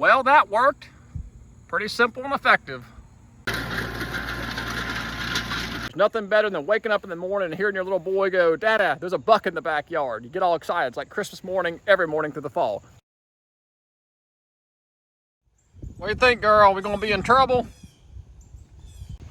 Well, that worked. Pretty simple and effective. There's nothing better than waking up in the morning and hearing your little boy go, "Dada, there's a buck in the backyard." You get all excited. It's like Christmas morning, every morning through the fall. What do you think, girl? We gonna be in trouble?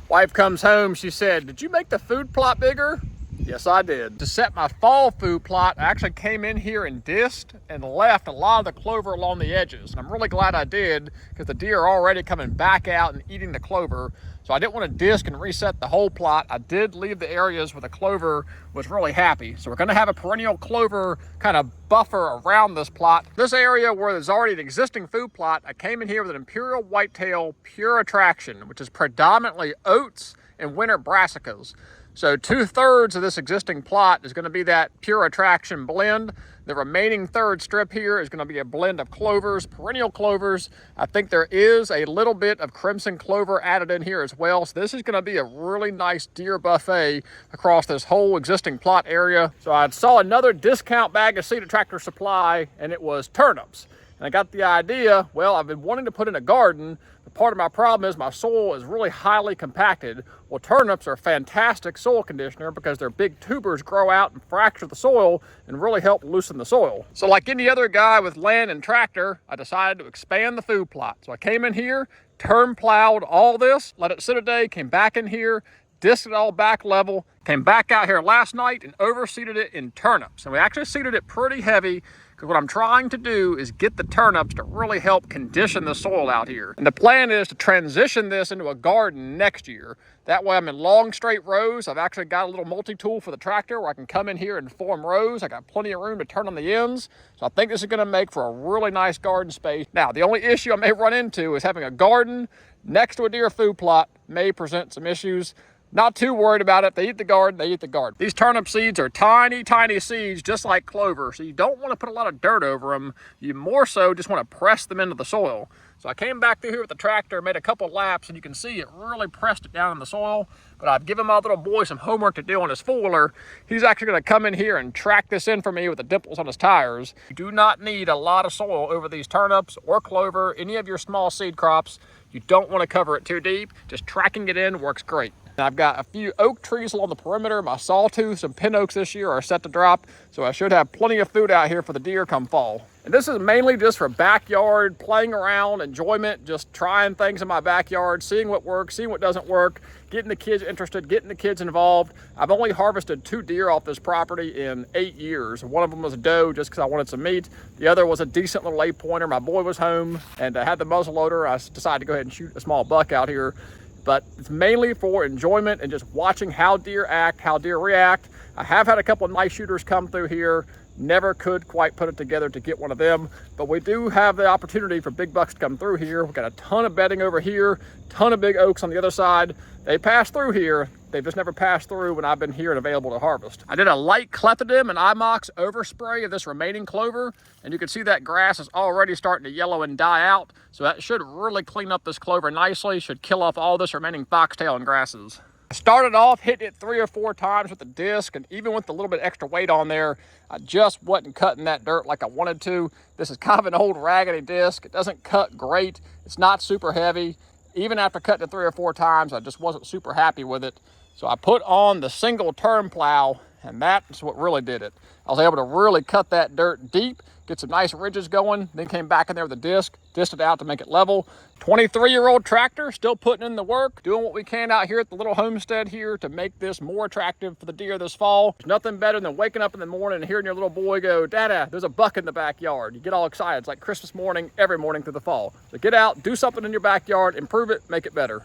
Wife comes home, she said, "Did you make the food plot bigger?" Yes, I did. To set my fall food plot, I actually came in here and disked and left a lot of the clover along the edges. And I'm really glad I did, because the deer are already coming back out and eating the clover. So I didn't want to disk and reset the whole plot. I did leave the areas where the clover was really happy. So we're gonna have a perennial clover kind of buffer around this plot. This area where there's already an existing food plot, I came in here with an imperial whitetail pure attraction, which is predominantly oats and winter brassicas. So 2/3 of this existing plot is going to be that pure attraction blend. The remaining third strip here is going to be a blend of clovers, perennial clovers. I think there is a little bit of crimson clover added in here as well. So this is going to be a really nice deer buffet across this whole existing plot area. So I saw another discount bag of seed at Tractor Supply, and it was turnips. And I got the idea, well, I've been wanting to put in a garden, but part of my problem is my soil is really highly compacted. Well, turnips are a fantastic soil conditioner because their big tubers grow out and fracture the soil and really help loosen the soil. So like any other guy with land and tractor, I decided to expand the food plot. So I came in here, turn plowed all this, let it sit a day, came back in here, disked it all back level, came back out here last night and overseeded it in turnips. And we actually seeded it pretty heavy, because what I'm trying to do is get the turnips to really help condition the soil out here. And the plan is to transition this into a garden next year. That way I'm in long straight rows. I've actually got a little multi-tool for the tractor where I can come in here and form rows. I got plenty of room to turn on the ends. So I think this is gonna make for a really nice garden space. Now, the only issue I may run into is having a garden next to a deer food plot may present some issues. Not too worried about it. If they eat the garden, they eat the garden. These turnip seeds are tiny, tiny seeds, just like clover. So you don't want to put a lot of dirt over them. You more so just want to press them into the soil. So I came back through here with the tractor, made a couple laps, and you can see it really pressed it down in the soil. But I've given my little boy some homework to do on his four-wheeler. He's actually going to come in here and track this in for me with the dimples on his tires. You do not need a lot of soil over these turnips or clover, any of your small seed crops. You don't want to cover it too deep. Just tracking it in works great. And I've got a few oak trees along the perimeter. My sawtooths and pin oaks this year are set to drop, so I should have plenty of food out here for the deer come fall. And this is mainly just for backyard, playing around, enjoyment, just trying things in my backyard, seeing what works, seeing what doesn't work, getting the kids interested, getting the kids involved. I've only harvested 2 deer off this property in 8 years. One of them was a doe just because I wanted some meat. The other was a decent little 8-pointer. My boy was home and I had the muzzle loader. I decided to go ahead and shoot a small buck out here. But it's mainly for enjoyment and just watching how deer act, how deer react. I have had a couple of nice shooters come through here. Never could quite put it together to get one of them, but we do have the opportunity for big bucks to come through here. We've got a ton of bedding over here, ton of big oaks on the other side. They pass through here. They've just never passed through when I've been here and available to harvest. I did a light clethodim and IMOX overspray of this remaining clover, and you can see that grass is already starting to yellow and die out. So that should really clean up this clover nicely, should kill off all this remaining foxtail and grasses. I started off hitting it 3 or 4 times with the disc, and even with a little bit extra weight on there, I just wasn't cutting that dirt like I wanted to. This is kind of an old raggedy disc. It doesn't cut great. It's not super heavy. Even after cutting it 3 or 4 times, I just wasn't super happy with it. So I put on the single turn plow, and that's what really did it. I was able to really cut that dirt deep, get some nice ridges going, then came back in there with a disc, disked it out to make it level. 23-year-old tractor, still putting in the work, doing what we can out here at the little homestead here to make this more attractive for the deer this fall. There's nothing better than waking up in the morning and hearing your little boy go, "Dada, there's a buck in the backyard." You get all excited. It's like Christmas morning, every morning through the fall. So get out, do something in your backyard, improve it, make it better.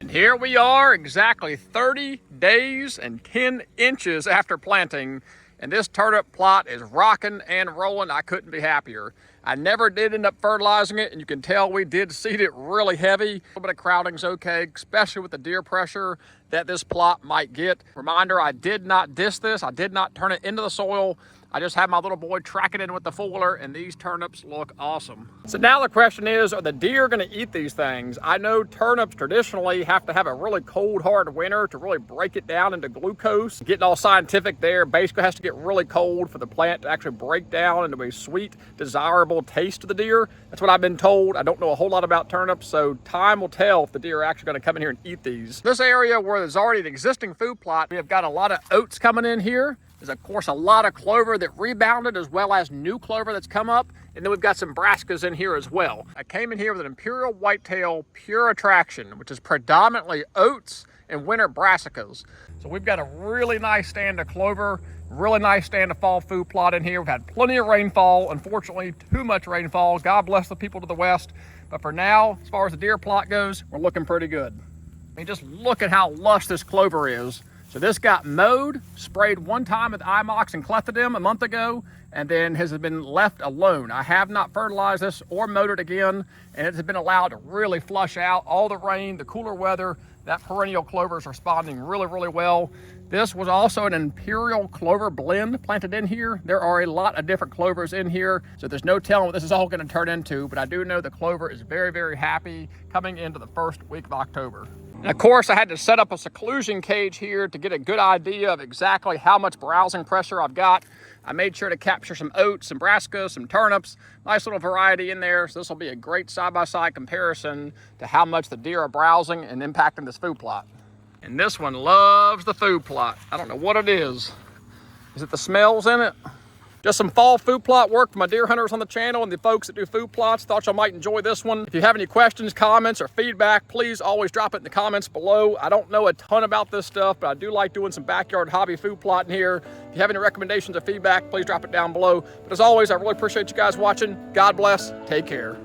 And here we are exactly 30 days and 10 inches after planting, and this turnip plot is rocking and rolling. I couldn't be happier. I never did end up fertilizing it, and you can tell we did seed it really heavy. A little bit of crowding's okay, especially with the deer pressure. that this plot might get. Reminder, I did not disc this. I did not turn it into the soil. I just had my little boy track it in with the fuller, and these turnips look awesome. So now the question is, are the deer gonna eat these things? I know turnips traditionally have to have a really cold, hard winter to really break it down into glucose. Getting all scientific there, basically has to get really cold for the plant to actually break down into a sweet, desirable taste to the deer. That's what I've been told. I don't know a whole lot about turnips, so time will tell if the deer are actually gonna come in here and eat these. This area where there's already an existing food plot, we have got a lot of oats coming in here. There's of course a lot of clover that rebounded, as well as new clover that's come up. And then we've got some brassicas in here as well. I came in here with an imperial whitetail pure attraction, which is predominantly oats and winter brassicas. So we've got a really nice stand of clover, really nice stand of fall food plot in here. We've had plenty of rainfall, unfortunately too much rainfall. God bless the people to the west. But for now, as far as the deer plot goes, we're looking pretty good. I mean, just look at how lush this clover is. So this got mowed, sprayed one time with Imox and clethodim a month ago, and then has been left alone. I have not fertilized this or mowed it again, and it has been allowed to really flush out. All the rain, the cooler weather, that perennial clover is responding really, really well. This was also an imperial clover blend planted in here. There are a lot of different clovers in here, so there's no telling what this is all gonna turn into, but I do know the clover is very, very happy coming into the first week of October. And of course, I had to set up a seclusion cage here to get a good idea of exactly how much browsing pressure I've got. I made sure to capture some oats, some brassicas, some turnips, nice little variety in there. So this will be a great side-by-side comparison to how much the deer are browsing and impacting this food plot. And this one loves the food plot. I don't know what it is. Is it the smells in it? Just some fall food plot work for my deer hunters on the channel and the folks that do food plots. Thought y'all might enjoy this one. If you have any questions, comments, or feedback, please always drop it in the comments below. I don't know a ton about this stuff, but I do like doing some backyard hobby food plotting here. If you have any recommendations or feedback, please drop it down below. But as always, I really appreciate you guys watching. God bless. Take care.